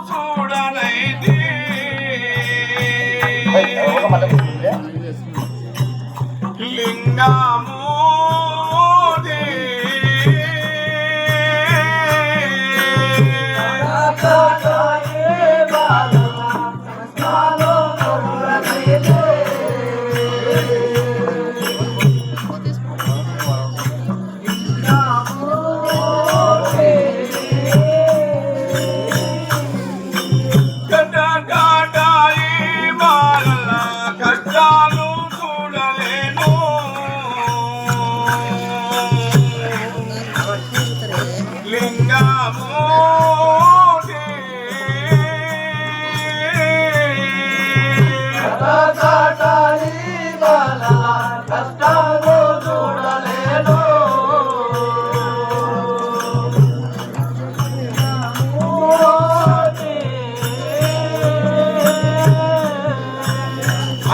చూడనైది లింగము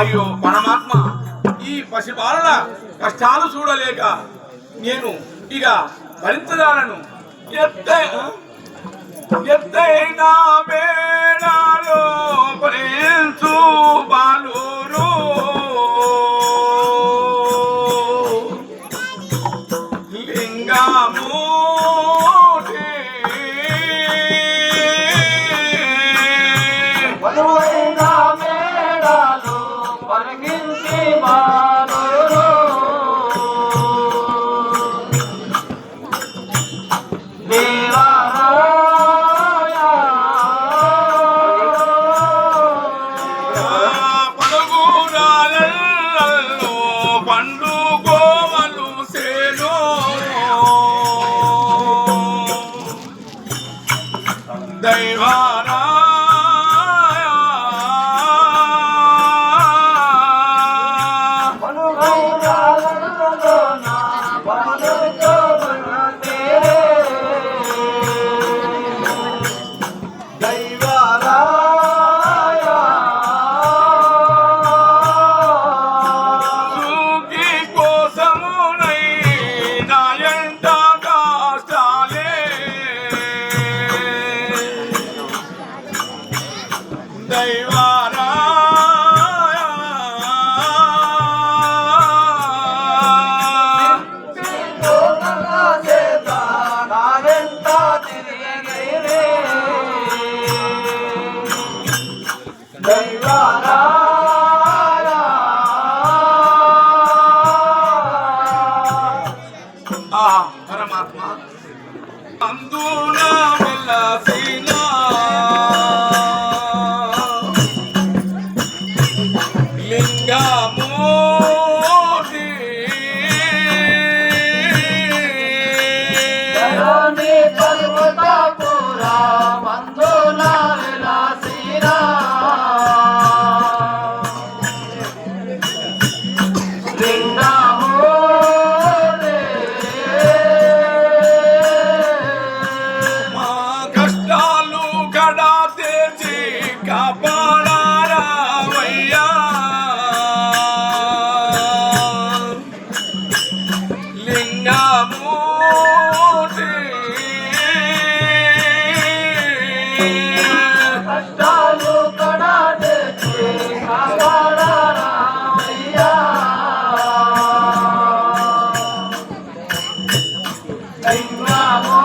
అయ్యో పరమాత్మ, ఈ పసిబాలల కష్టాలు చూడలేక నేను ఇక భరించదాలను. ఎత్తైన మేడాలో ప్రేంచు బాలురు లింగము దైవారా దైవారా పరమాత్మ అందున వెలసినా లింగము పర్వతపుర వందున విలాసినా లింగము మా కష్టాలు గడా తెచ్చి కాపాడారావయ్యా లింగము కష్టాలు కడా తెచ్చి కాపాడారావయ్యా లింగము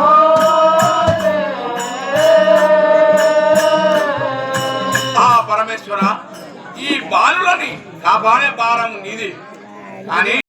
పరమేశ్వర, ఈ బాలులని కాపాడే భారం నీది. కానీ